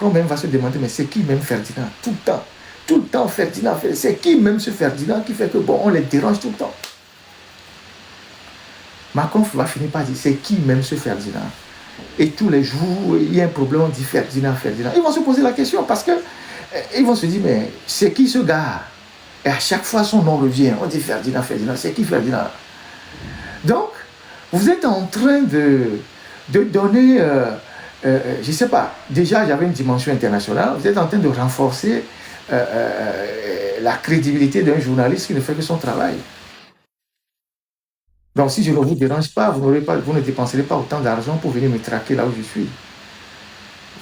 Macron même va se demander, mais c'est qui même Ferdinand? Tout le temps Ferdinand, c'est qui même ce Ferdinand qui fait que, bon, on les dérange tout le temps. Macron va finir par dire, c'est qui même ce Ferdinand? Et tous les jours, il y a un problème, on dit Ferdinand. Ils vont se poser la question parce que ils vont se dire, mais c'est qui ce gars? Et à chaque fois, son nom revient. On dit Ferdinand, c'est qui Ferdinand? Donc, vous êtes en train de donner, je ne sais pas, déjà, il y avait une dimension internationale. Vous êtes en train de renforcer la crédibilité d'un journaliste qui ne fait que son travail. Donc, si je ne vous dérange pas, vous ne dépenserez pas autant d'argent pour venir me traquer là où je suis.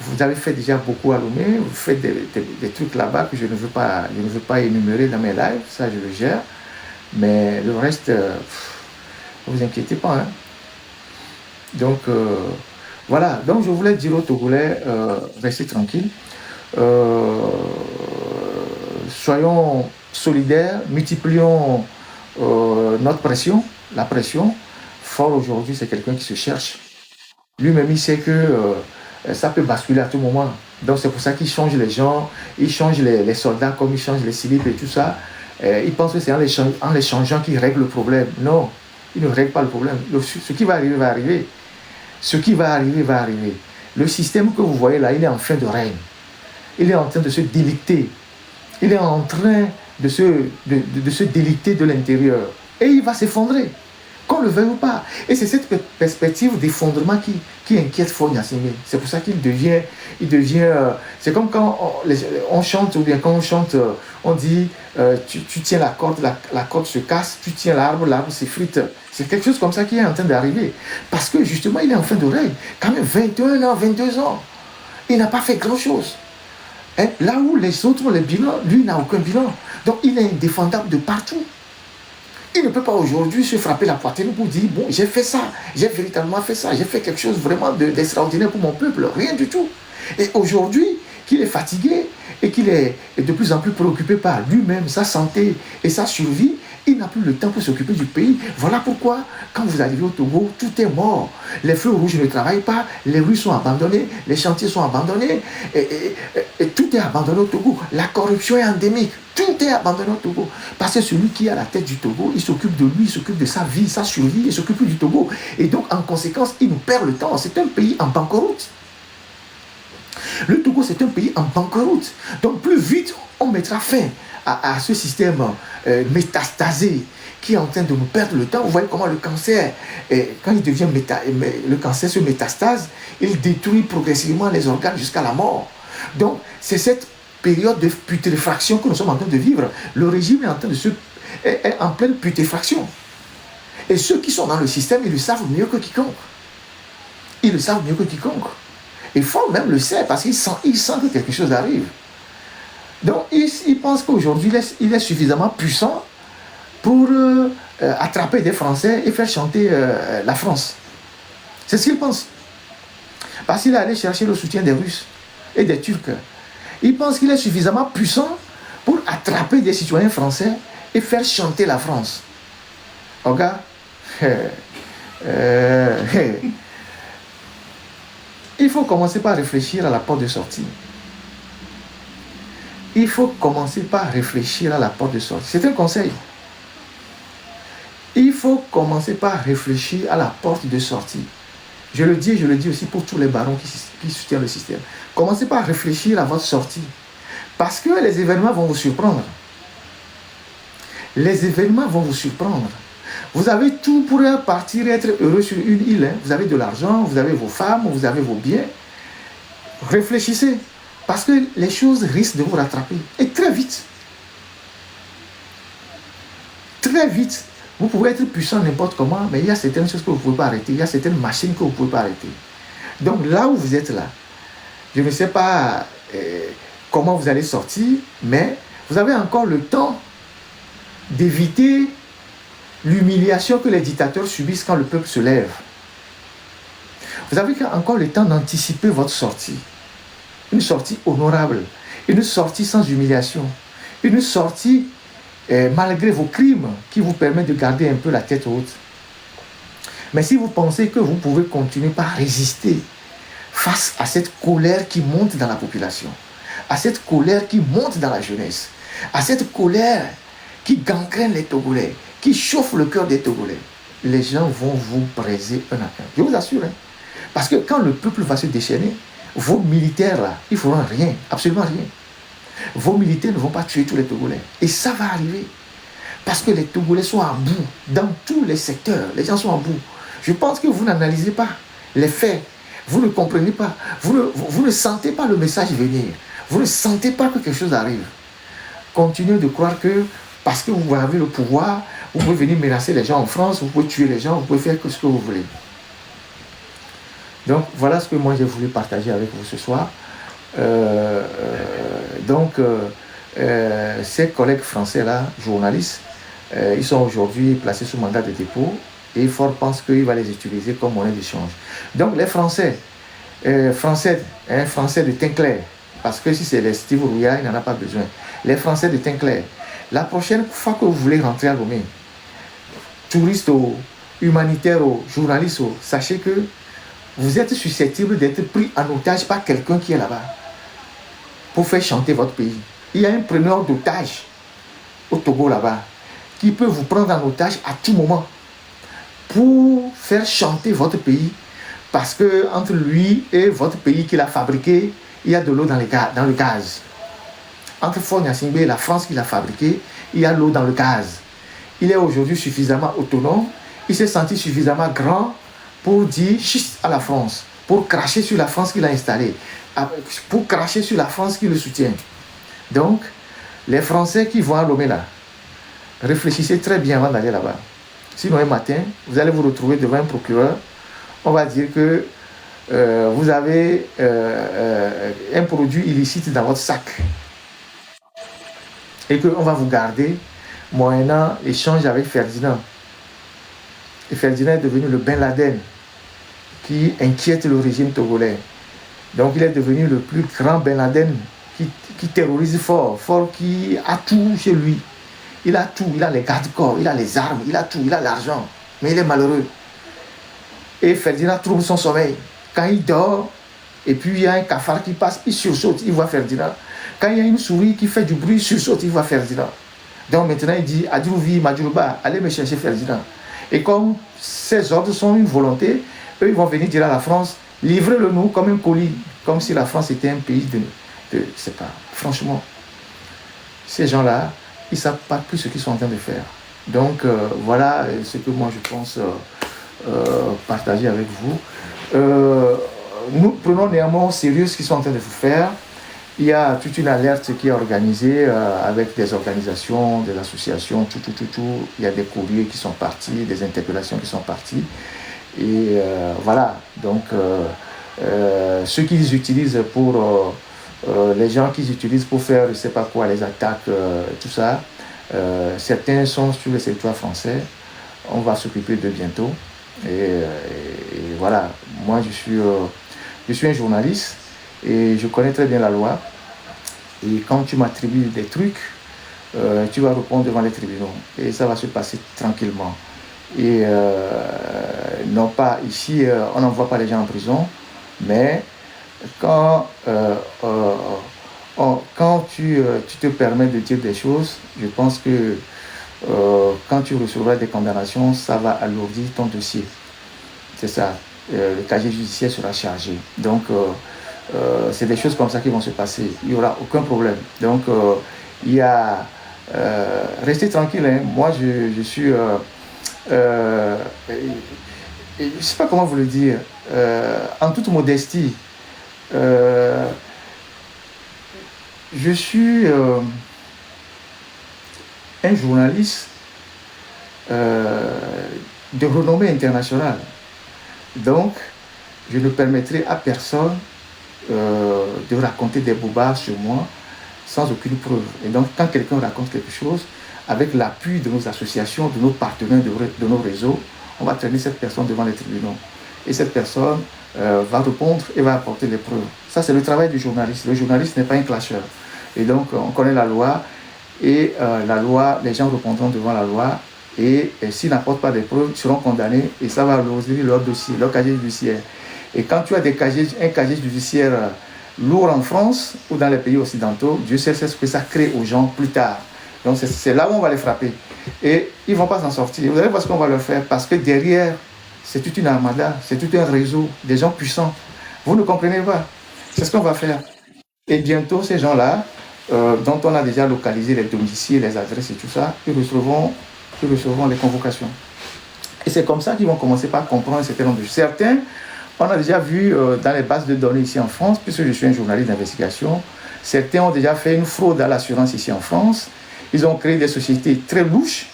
Vous avez fait déjà beaucoup à Lomé, vous faites des trucs là-bas que je ne veux pas énumérer dans mes lives, ça je le gère. Mais le reste, ne vous inquiétez pas. Hein. Donc, voilà. Donc, je voulais dire aux Togolais, restez tranquilles. Soyons solidaires, multiplions notre pression. La pression, fort aujourd'hui, c'est quelqu'un qui se cherche. Lui-même, il sait que ça peut basculer à tout moment. Donc, c'est pour ça qu'il change les gens, il change les soldats comme il change les slips et tout ça. Il pense que c'est en les changeant qu'il règle le problème. Non, il ne règle pas le problème. Ce qui va arriver, va arriver. Ce qui va arriver, va arriver. Le système que vous voyez là, il est en fin de règne. Il est en train de se délicter. Il est en train de se délicter de l'intérieur. Et il va s'effondrer, qu'on le veuille ou pas. Et c'est cette perspective d'effondrement qui inquiète Faure Gnassingbé. C'est pour ça qu'il devient c'est comme quand on chante, ou bien quand on chante, on dit, tu tiens la corde se casse, tu tiens l'arbre s'effrite. C'est quelque chose comme ça qui est en train d'arriver. Parce que justement, il est en fin de règne. Quand même 21 ans, 22 ans. Il n'a pas fait grand-chose. Hein? Là où les autres ont les bilans, lui n'a aucun bilan. Donc il est indéfendable de partout. Il ne peut pas aujourd'hui se frapper la poitrine pour dire, bon, j'ai fait ça, j'ai véritablement fait ça, j'ai fait quelque chose vraiment d'extraordinaire pour mon peuple. Rien du tout. Et aujourd'hui, qu'il est fatigué et qu'il est de plus en plus préoccupé par lui-même, sa santé et sa survie, il n'a plus le temps pour s'occuper du pays. Voilà pourquoi, quand vous arrivez au Togo, tout est mort. Les feux rouges ne travaillent pas, les rues sont abandonnées, les chantiers sont abandonnés, et tout est abandonné au Togo. La corruption est endémique, tout est abandonné au Togo. Parce que celui qui est à la tête du Togo, il s'occupe de lui, il s'occupe de sa vie, sa survie, il s'occupe du Togo. Et donc, en conséquence, il nous perd le temps. C'est un pays en banqueroute. Le Togo, c'est un pays en banqueroute. Donc, plus vite on mettra fin à ce système métastasé qui est en train de nous perdre le temps. Vous voyez comment le cancer, quand il devient le cancer se métastase, il détruit progressivement les organes jusqu'à la mort. Donc, c'est cette période de putréfaction que nous sommes en train de vivre. Le régime est en pleine putréfaction. Et ceux qui sont dans le système, ils le savent mieux que quiconque. Ils le savent mieux que quiconque. Et Faure même le sait parce qu'il sent que quelque chose arrive. Donc, il pense qu'aujourd'hui, il est suffisamment puissant pour attraper des Français et faire chanter la France. C'est ce qu'il pense. Parce qu'il est allé chercher le soutien des Russes et des Turcs. Il pense qu'il est suffisamment puissant pour attraper des citoyens français et faire chanter la France. Regarde. Il faut commencer par réfléchir à la porte de sortie. Il faut commencer par réfléchir à la porte de sortie. C'est un conseil. Il faut commencer par réfléchir à la porte de sortie. Je le dis aussi pour tous les barons qui soutiennent le système. Commencez par réfléchir à votre sortie. Parce que les événements vont vous surprendre. Les événements vont vous surprendre. Vous avez tout pour partir et être heureux sur une île. Hein. Vous avez de l'argent, vous avez vos femmes, vous avez vos biens. Réfléchissez. Parce que les choses risquent de vous rattraper. Et très vite. Très vite. Vous pouvez être puissant n'importe comment, mais il y a certaines choses que vous ne pouvez pas arrêter. Il y a certaines machines que vous ne pouvez pas arrêter. Donc là où vous êtes là, je ne sais pas comment vous allez sortir, mais vous avez encore le temps d'éviter l'humiliation que les dictateurs subissent quand le peuple se lève. Vous avez encore le temps d'anticiper votre sortie. Une sortie honorable, une sortie sans humiliation, une sortie malgré vos crimes qui vous permet de garder un peu la tête haute. Mais si vous pensez que vous pouvez continuer par résister face à cette colère qui monte dans la population, à cette colère qui monte dans la jeunesse, à cette colère qui gangrène les Togolais, qui chauffe le cœur des Togolais, les gens vont vous briser un à un. Je vous assure. Hein. Parce que quand le peuple va se déchaîner, vos militaires là, ils ne feront rien, absolument rien. Vos militaires ne vont pas tuer tous les Togolais. Et ça va arriver. Parce que les Togolais sont à bout dans tous les secteurs. Les gens sont à bout. Je pense que vous n'analysez pas les faits. Vous ne comprenez pas. Vous ne sentez pas le message venir. Vous ne sentez pas que quelque chose arrive. Continuez de croire que parce que vous avez le pouvoir, vous pouvez venir menacer les gens en France, vous pouvez tuer les gens, vous pouvez faire ce que vous voulez. Donc voilà ce que moi j'ai voulu partager avec vous ce soir. Ces collègues français-là, journalistes, ils sont aujourd'hui placés sous mandat de dépôt et Ford pense qu'il va les utiliser comme monnaie d'échange. Donc les Français de teint clair, parce que si c'est les Steve Rouillard, il n'en a pas besoin. Les Français de teint clair, la prochaine fois que vous voulez rentrer à Lomé, touristes, humanitaires, journalistes, sachez que vous êtes susceptible d'être pris en otage par quelqu'un qui est là-bas pour faire chanter votre pays. Il y a un preneur d'otage au Togo là-bas qui peut vous prendre en otage à tout moment pour faire chanter votre pays parce que entre lui et votre pays qu'il a fabriqué, il y a de l'eau dans le gaz. Entre Faure Gnassingbé et la France qu'il a fabriqué, il y a l'eau dans le gaz. Il est aujourd'hui suffisamment autonome, il s'est senti suffisamment grand pour dire chut à la France, pour cracher sur la France qu'il a installée, pour cracher sur la France qui le soutient. Donc, les Français qui vont à Lomé là, réfléchissez très bien avant d'aller là-bas. Sinon, un matin, vous allez vous retrouver devant un procureur. On va dire que vous avez un produit illicite dans votre sac et qu'on va vous garder moyennant échange avec Ferdinand. Et Ferdinand est devenu le Ben Laden qui inquiète le régime togolais. Donc il est devenu le plus grand Ben Laden qui terrorise Fort qui a tout chez lui. Il a tout, il a les garde-corps, il a les armes, il a tout, il a l'argent, mais il est malheureux. Et Ferdinand trouve son sommeil. Quand il dort, et puis il y a un cafard qui passe, il sursaute, il voit Ferdinand. Quand il y a une souris qui fait du bruit, il sursaute, il voit Ferdinand. Donc maintenant il dit, Adjouvi, Madjouba, allez me chercher Ferdinand. Et comme ces ordres sont une volonté, eux ils vont venir dire à la France, livrez-le nous comme un colis, comme si la France était un pays de c'est pas, franchement, ces gens-là, ils ne savent pas plus ce qu'ils sont en train de faire. Donc voilà ce que moi je pense partager avec vous. Nous prenons néanmoins au sérieux ce qu'ils sont en train de faire. Il y a toute une alerte qui est organisée avec des organisations, des associations, tout. Il y a des courriers qui sont partis, des interpellations qui sont parties. Et voilà, donc ceux qu'ils utilisent pour... les gens qu'ils utilisent pour faire, je ne sais pas quoi, les attaques, tout ça, certains sont sur le territoire français. On va s'occuper d'eux bientôt. Et voilà, moi je suis un journaliste et je connais très bien la loi. Et quand tu m'attribues des trucs, tu vas répondre devant les tribunaux. Et ça va se passer tranquillement. Et non pas ici, on n'envoie pas les gens en prison, mais quand tu te permets de dire des choses, je pense que quand tu recevras des condamnations, ça va alourdir ton dossier. C'est ça. Le casier judiciaire sera chargé. Donc, c'est des choses comme ça qui vont se passer. Il n'y aura aucun problème. Donc, il y a... restez tranquille. Hein. Moi, je suis... je ne sais pas comment vous le dire. En toute modestie, je suis un journaliste de renommée internationale. Donc, je ne permettrai à personne de raconter des bobards sur moi sans aucune preuve. Et donc, quand quelqu'un raconte quelque chose, avec l'appui de nos associations, de nos partenaires, de nos réseaux, on va traîner cette personne devant les tribunaux. Et cette personne va répondre et va apporter les preuves. Ça, c'est le travail du journaliste. Le journaliste n'est pas un clasheur. Et donc, on connaît la loi. Et la loi, les gens répondront devant la loi. Et s'ils n'apportent pas des preuves, ils seront condamnés. Et ça va alourdir leur dossier, leur casier judiciaire. Et quand tu as un casier judiciaire lourd en France ou dans les pays occidentaux, Dieu sait ce que ça crée aux gens plus tard. Donc c'est là où on va les frapper. Et ils ne vont pas s'en sortir. Vous allez voir ce qu'on va leur faire, parce que derrière, c'est toute une armada, c'est tout un réseau, des gens puissants. Vous ne comprenez pas. C'est ce qu'on va faire. Et bientôt, ces gens-là, dont on a déjà localisé les domiciles, les adresses et tout ça, ils recevront les convocations. Et c'est comme ça qu'ils vont commencer par comprendre un certain nombre de choses. Certains, on a déjà vu dans les bases de données ici en France, puisque je suis un journaliste d'investigation, certains ont déjà fait une fraude à l'assurance ici en France. Ils ont créé des sociétés très louches.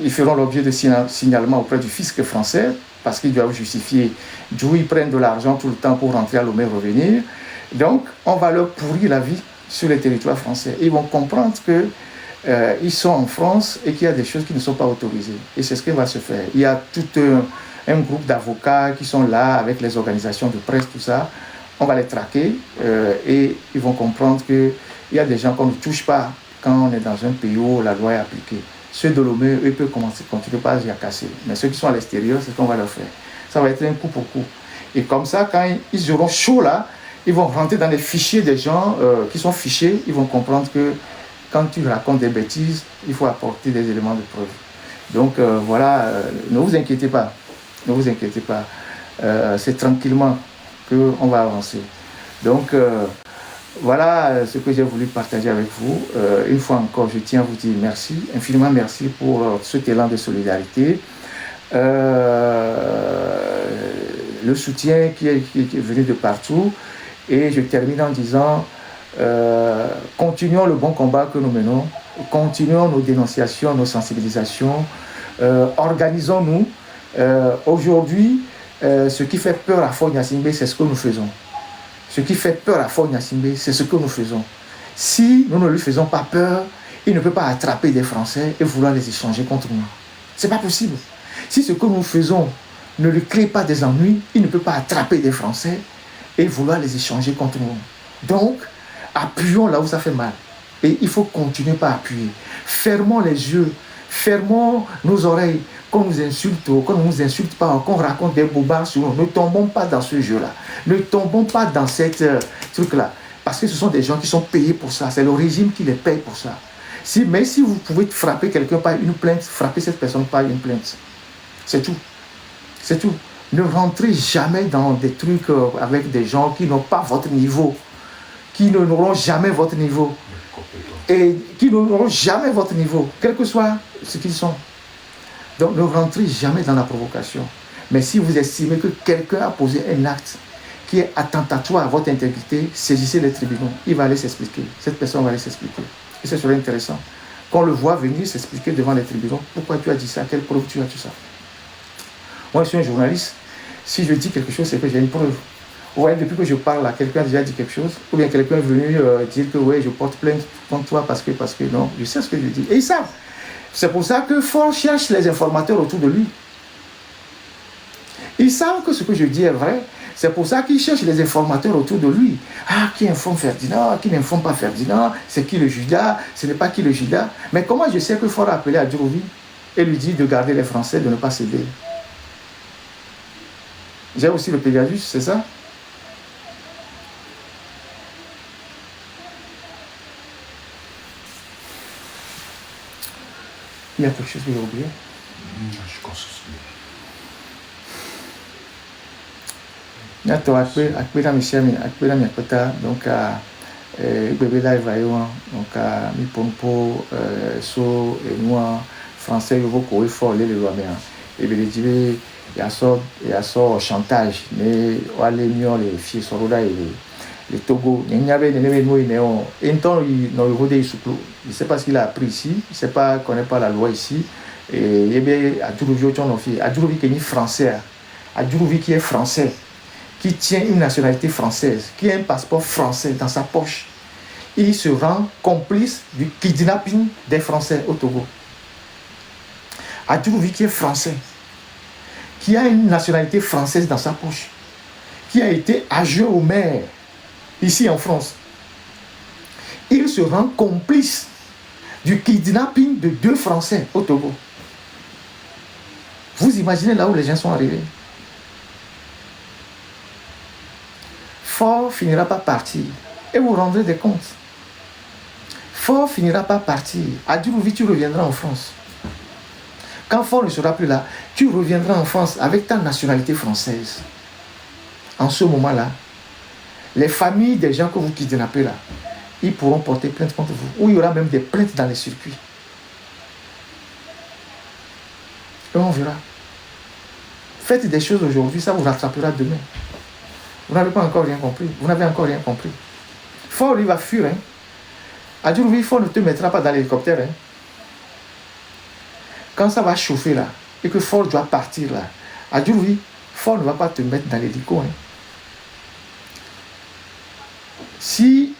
Ils feront l'objet de signalements auprès du fisc français, parce qu'ils doivent justifier d'où ils prennent de l'argent tout le temps pour rentrer à Lomé et revenir. Donc, on va leur pourrir la vie sur les territoires français. Ils vont comprendre qu'ils sont en France et qu'il y a des choses qui ne sont pas autorisées. Et c'est ce qui va se faire. Il y a tout un groupe d'avocats qui sont là avec les organisations de presse, tout ça. On va les traquer et ils vont comprendre qu'il y a des gens qu'on ne touche pas quand on est dans un pays où la loi est appliquée. Ceux de Lomé, eux, peuvent continuer par y casser. Mais ceux qui sont à l'extérieur, c'est ce qu'on va leur faire. Ça va être un coup pour coup. Et comme ça, quand ils auront chaud là, ils vont rentrer dans les fichiers des gens qui sont fichés. Ils vont comprendre que quand tu racontes des bêtises, il faut apporter des éléments de preuve. Donc voilà, ne vous inquiétez pas. Ne vous inquiétez pas. C'est tranquillement qu'on va avancer. Donc voilà ce que j'ai voulu partager avec vous. Une fois encore, je tiens à vous dire merci, infiniment merci pour cet élan de solidarité. Le soutien qui est venu de partout. Et je termine en disant, continuons le bon combat que nous menons, continuons nos dénonciations, nos sensibilisations, organisons-nous. Aujourd'hui, ce qui fait peur à Faure Gnassingbé, c'est ce que nous faisons. Ce qui fait peur à Faure Gnassingbé, c'est ce que nous faisons. Si nous ne lui faisons pas peur, il ne peut pas attraper des Français et vouloir les échanger contre nous. Ce n'est pas possible. Si ce que nous faisons ne lui crée pas des ennuis, il ne peut pas attraper des Français et vouloir les échanger contre nous. Donc, appuyons là où ça fait mal. Et il faut continuer par appuyer. Fermons les yeux, fermons nos oreilles, qu'on nous insulte, qu'on ne nous insulte pas, qu'on raconte des bobards sur nous. Ne tombons pas dans ce jeu-là. Ne tombons pas dans cette truc-là. Parce que ce sont des gens qui sont payés pour ça. C'est le régime qui les paye pour ça. Mais si vous pouvez frapper quelqu'un par une plainte, frappez cette personne par une plainte. C'est tout. C'est tout. Ne rentrez jamais dans des trucs avec des gens qui n'ont pas votre niveau, qui n'auront jamais votre niveau, et qui n'auront jamais votre niveau, quel que soit ce qu'ils sont. Donc ne rentrez jamais dans la provocation. Mais si vous estimez que quelqu'un a posé un acte qui est attentatoire à votre intégrité, saisissez les tribunaux. Il va aller s'expliquer. Cette personne va aller s'expliquer. Et ce serait intéressant. Qu'on le voit venir s'expliquer devant les tribunaux. Pourquoi tu as dit ça? Quelle preuve tu as tout ça? Moi, je suis un journaliste. Si je dis quelque chose, c'est que j'ai une preuve. Vous voyez, depuis que je parle, quelqu'un a déjà dit quelque chose, ou bien quelqu'un est venu dire que oui, je porte plainte contre toi parce que non, je sais ce que je dis. Et ils savent. C'est pour ça que Faure cherche les informateurs autour de lui. Ils savent que ce que je dis est vrai. C'est pour ça qu'ils cherchent les informateurs autour de lui. Ah, qui informe Ferdinand? Qui n'informe pas Ferdinand? C'est qui le Judas? Ce n'est pas qui le Judas? Mais comment je sais que Faure a appelé à Djurouvi et lui dit de garder les Français, de ne pas céder? J'ai aussi le Pégasus, c'est ça? Il y a quelque chose que j'ai oublié? Je pense que Nato akpena misiami akpena miakpeta donc bébé live ayo donc mi pompo so enua français yo ko e fort le loi mais et bien dit ya so chantage mais wale mio les filles soroda et les Togo nyabe nebe no ineo enton no yode isuklu je sais pas ce qu'il a appris ici il sait pas connaît pas la loi ici et yebe Adjourouvi on fi Adjourouvi qui est français Adjourouvi qui est français qui tient une nationalité française, qui a un passeport français dans sa poche, il se rend complice du kidnapping des Français au Togo. Adjourouvi qui est français, qui a une nationalité française dans sa poche, qui a été adjoint au maire ici en France, il se rend complice du kidnapping de 2 Français au Togo. Vous imaginez là où les gens sont arrivés? Ford finira par partir. Et vous rendrez des comptes. Ford finira par partir. À Djibouti, tu reviendras en France. Quand Ford ne sera plus là, tu reviendras en France avec ta nationalité française. En ce moment-là, les familles des gens que vous kidnappez là, ils pourront porter plainte contre vous. Ou il y aura même des plaintes dans les circuits. Et on verra. Faites des choses aujourd'hui, ça vous rattrapera demain. Vous n'avez pas encore rien compris. Vous n'avez encore rien compris. Ford, il va fuir. Hein. À Djibouti, Ford ne te mettra pas dans l'hélicoptère. Hein. Quand ça va chauffer là, et que Ford doit partir là, à Djibouti, Ford ne va pas te mettre dans l'hélico. Hein. Si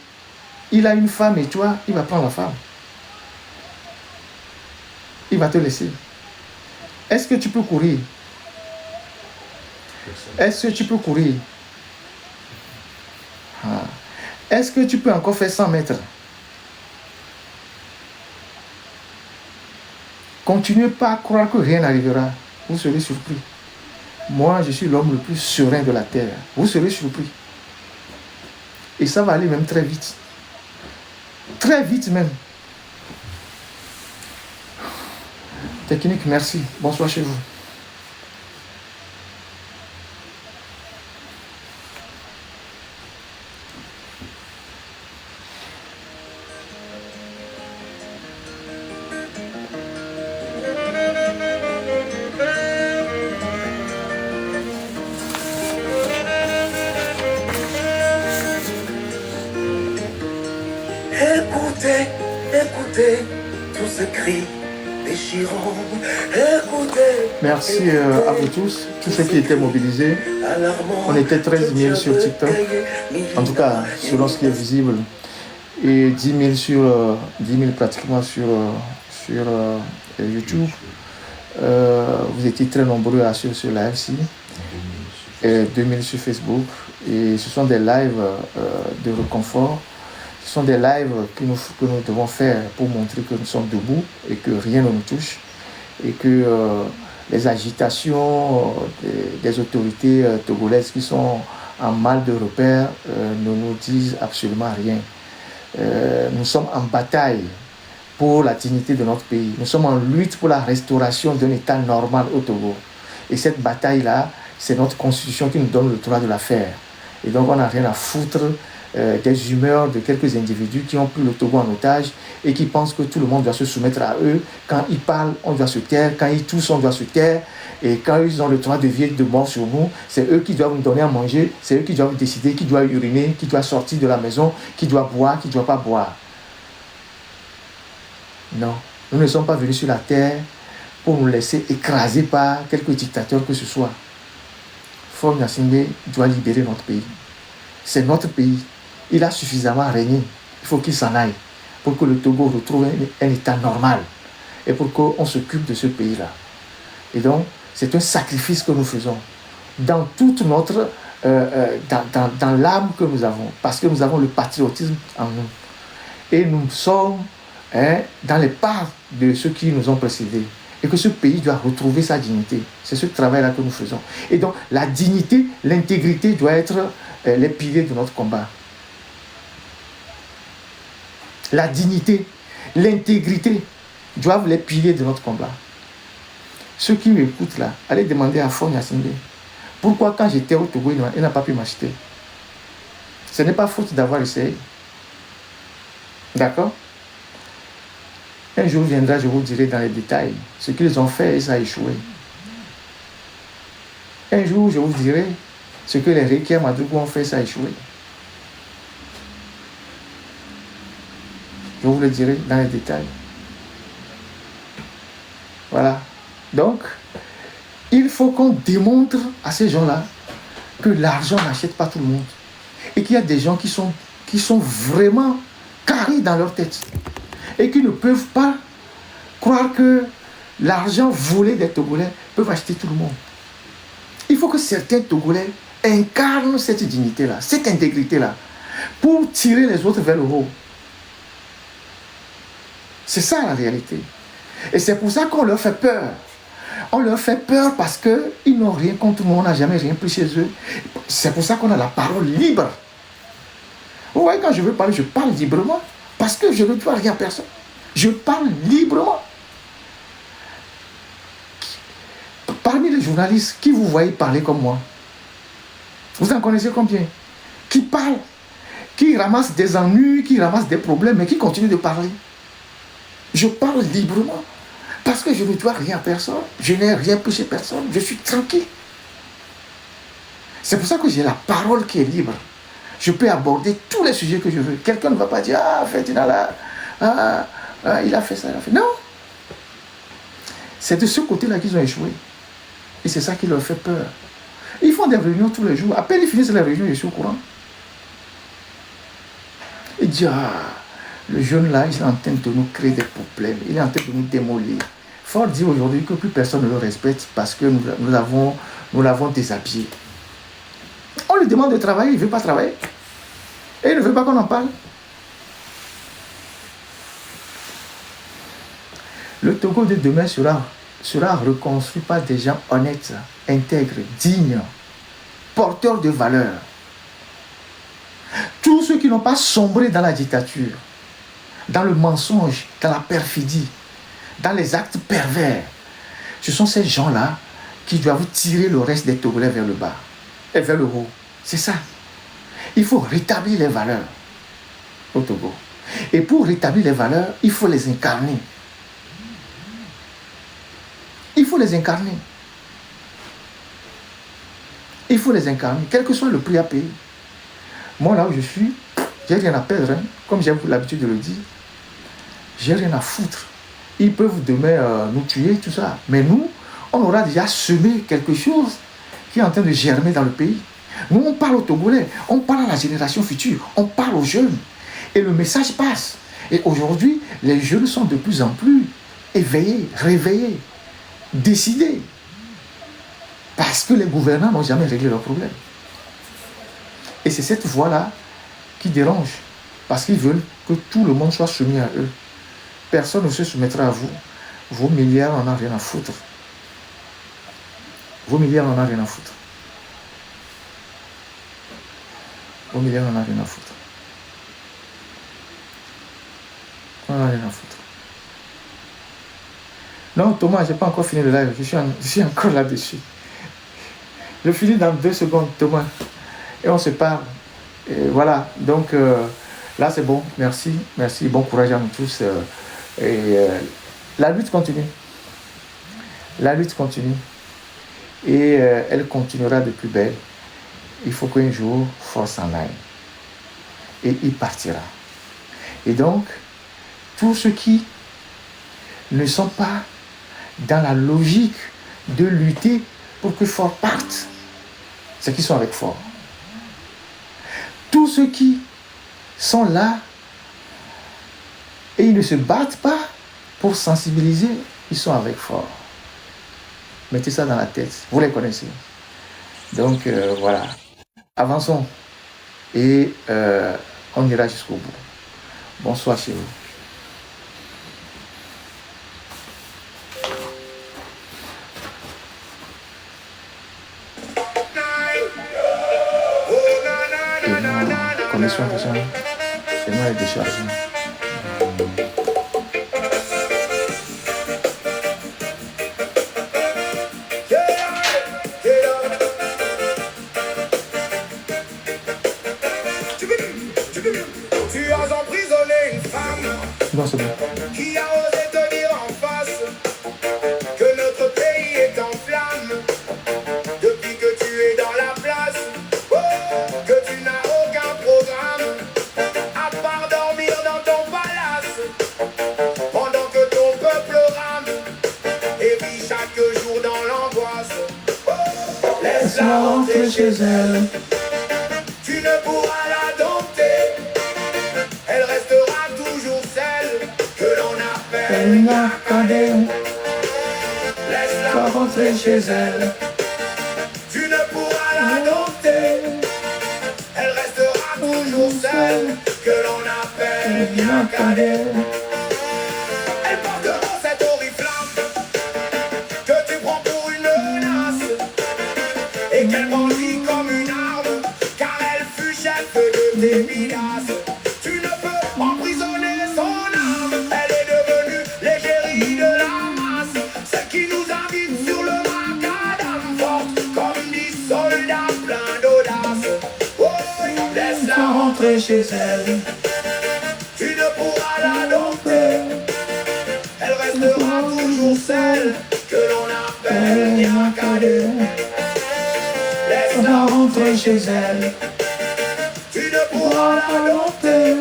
il a une femme et toi, il va prendre la femme. Il va te laisser. Est-ce que tu peux courir? Est-ce que tu peux courir? Ah. Est-ce que tu peux encore faire 100 mètres? Continuez pas à croire que rien n'arrivera. Vous serez surpris. Moi, je suis l'homme le plus serein de la terre. Vous serez surpris. Et ça va aller même très vite. Très vite même. Technique, merci. Bonsoir chez vous. Écoutez, écoutez tous ces cris déchirants. Écoutez. Merci à vous tous ceux qui étaient mobilisés. On était 13 000 sur TikTok, en tout cas selon ce qui est visible, et 10 000 sur 10 000 pratiquement sur YouTube. Vous étiez très nombreux à suivre sur la FC, et 2 000 sur Facebook, et ce sont des lives de réconfort. Ce sont des lives que nous devons faire pour montrer que nous sommes debout et que rien ne nous touche, et que les agitations des autorités togolaises qui sont en mal de repère ne nous disent absolument rien. Nous sommes en bataille pour la dignité de notre pays. Nous sommes en lutte pour la restauration d'un état normal au Togo. Et cette bataille-là, c'est notre constitution qui nous donne le droit de la faire. Et donc on n'a rien à foutre des humeurs de quelques individus qui ont pris le Togo en otage et qui pensent que tout le monde doit se soumettre à eux. Quand ils parlent, on doit se taire. Quand ils toussent, on doit se taire. Et quand ils ont le droit de vie et de mort sur nous, c'est eux qui doivent nous donner à manger. C'est eux qui doivent décider qui doit uriner, qui doit sortir de la maison, qui doit boire, qui ne doit pas boire. Non, nous ne sommes pas venus sur la terre pour nous laisser écraser par quelques dictateurs que ce soit. Faure Gnassingbé doit libérer notre pays. C'est notre pays. Il a suffisamment régné. Il faut qu'il s'en aille pour que le Togo retrouve un état normal et pour qu'on s'occupe de ce pays-là. Et donc, c'est un sacrifice que nous faisons dans toute notre... dans l'âme que nous avons, parce que nous avons le patriotisme en nous. Et nous sommes dans les pas de ceux qui nous ont précédés. Et que ce pays doit retrouver sa dignité. C'est ce travail-là que nous faisons. Et donc, la dignité, l'intégrité doit être les piliers de notre combat. La dignité, l'intégrité doivent être les piliers de notre combat. Ceux qui m'écoutent là, allez demander à Faure Gnassingbé pourquoi quand j'étais au Togo, il n'a pas pu m'acheter. Ce n'est pas faute d'avoir essayé. D'accord? Un jour viendra, je vous dirai dans les détails ce qu'ils ont fait et ça a échoué. Un jour, je vous dirai ce que les Rekia Madougou ont fait et ça a échoué. Je vous le dirai dans les détails. Voilà. Donc, il faut qu'on démontre à ces gens-là que l'argent n'achète pas tout le monde. Et qu'il y a des gens qui sont vraiment carrés dans leur tête. Et qui ne peuvent pas croire que l'argent volé des Togolais peut acheter tout le monde. Il faut que certains Togolais incarnent cette dignité-là, cette intégrité-là, pour tirer les autres vers le haut. C'est ça la réalité. Et c'est pour ça qu'on leur fait peur. On leur fait peur parce qu'ils n'ont rien contre nous, on n'a jamais rien pris chez eux. C'est pour ça qu'on a la parole libre. Vous voyez, quand je veux parler, je parle librement. Parce que je ne dois rien à personne. Je parle librement. Parmi les journalistes, qui vous voyez parler comme moi? Vous en connaissez combien? Qui parlent, qui ramassent des ennuis, qui ramassent des problèmes, mais qui continuent de parler. Je parle librement. Parce que je ne dois rien à personne. Je n'ai rien pour chez personne. Je suis tranquille. C'est pour ça que j'ai la parole qui est libre. Je peux aborder tous les sujets que je veux. Quelqu'un ne va pas dire, ah, Ferdinand là, il a fait ça, il a fait. Non. C'est de ce côté-là qu'ils ont échoué. Et c'est ça qui leur fait peur. Ils font des réunions tous les jours. À peine ils finissent les réunions, je suis au courant. Ils disent, ah, le jeune là, il est en train de nous créer des problèmes. Il est en train de nous démolir. Ford dit aujourd'hui que plus personne ne le respecte parce que nous l'avons déshabillé. On lui demande de travailler, il ne veut pas travailler. Et il ne veut pas qu'on en parle. Le Togo de demain sera reconstruit par des gens honnêtes, intègres, dignes, porteurs de valeurs. Tous ceux qui n'ont pas sombré dans la dictature, dans le mensonge, dans la perfidie, dans les actes pervers, ce sont ces gens-là qui doivent tirer le reste des Togolais vers le bas et vers le haut. C'est ça. Il faut rétablir les valeurs au Togo. Et pour rétablir les valeurs, il faut les incarner. Il faut les incarner. Il faut les incarner, quel que soit le prix à payer. Moi, là où je suis, j'ai rien à perdre, hein, comme j'ai l'habitude de le dire. J'ai rien à foutre. Ils peuvent demain nous tuer, tout ça. Mais nous, on aura déjà semé quelque chose qui est en train de germer dans le pays. Nous, on parle aux Togolais, on parle à la génération future, on parle aux jeunes. Et le message passe. Et aujourd'hui, les jeunes sont de plus en plus éveillés, réveillés, décidés. Parce que les gouvernants n'ont jamais réglé leurs problèmes. Et c'est cette voie-là qui dérange. Parce qu'ils veulent que tout le monde soit soumis à eux. Personne ne se soumettra à vous. Vos milliards n'en ont rien à foutre. Vos milliards n'en ont rien à foutre. Vos milliards n'en ont rien à foutre. On n'en a rien à foutre. Non, Thomas, je n'ai pas encore fini le live. Je suis encore là-dessus. Je finis dans 2 secondes, Thomas. Et on se parle. Et voilà. Donc, là, c'est bon. Merci. Merci. Bon courage à nous tous. La lutte continue. La lutte continue. Et elle continuera de plus belle. Il faut qu'un jour, force en aille. Et il partira. Et donc, tous ceux qui ne sont pas dans la logique de lutter pour que Ford parte, c'est qu'ils sont avec Ford. Tous ceux qui sont là et ils ne se battent pas pour sensibiliser, ils sont avec Ford. Mettez ça dans la tête, vous les connaissez. Donc voilà, avançons et on ira jusqu'au bout. Bonsoir chez vous. Connexion, c'est moi avec des charges. Tu as emprisonné une femme Non, c'est bon. qui a osé te dire en face que notre pays est en flammes depuis que tu es dans la place, que tu n'as aucun programme à part dormir dans ton palace pendant que ton peuple rame et vit chaque jour dans l'angoisse. Laisse-la rentrer chez elle. Tu ne pourras la dompter. Elle restera toujours celle que l'on appelle une académie. Laisse-la rentrer chez elle. Tu ne pourras la dompter. Elle restera toujours celle que l'on appelle une académie. Elle portera cette oriflamme que tu prends pour une menace et qu'elle brandit comme une arme car elle fut chef de tes villages. rentrer chez elle. Tu ne pourras la dompter. Elle restera toujours celle que l'on appelle Niakade. Laisse-la rentrer chez elle. Tu ne pourras la dompter.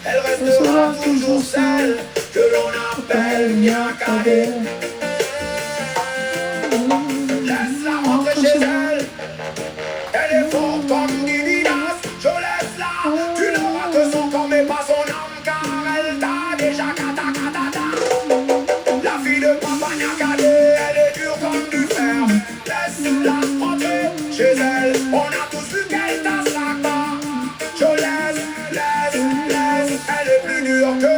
Elle restera toujours celle que l'on appelle Niakade. Laisse-la rentrer chez elle. Elle est forte comme Divinas. Je laisse-la. Tu n'auras que son corps mais pas son âme, car elle t'a déjà kata. La fille de Papa Niakade, elle est dure comme du fer. Laisse-la rentrer chez elle. On a tous vu qu'elle t'a sac bas. Je laisse. Elle est plus dure que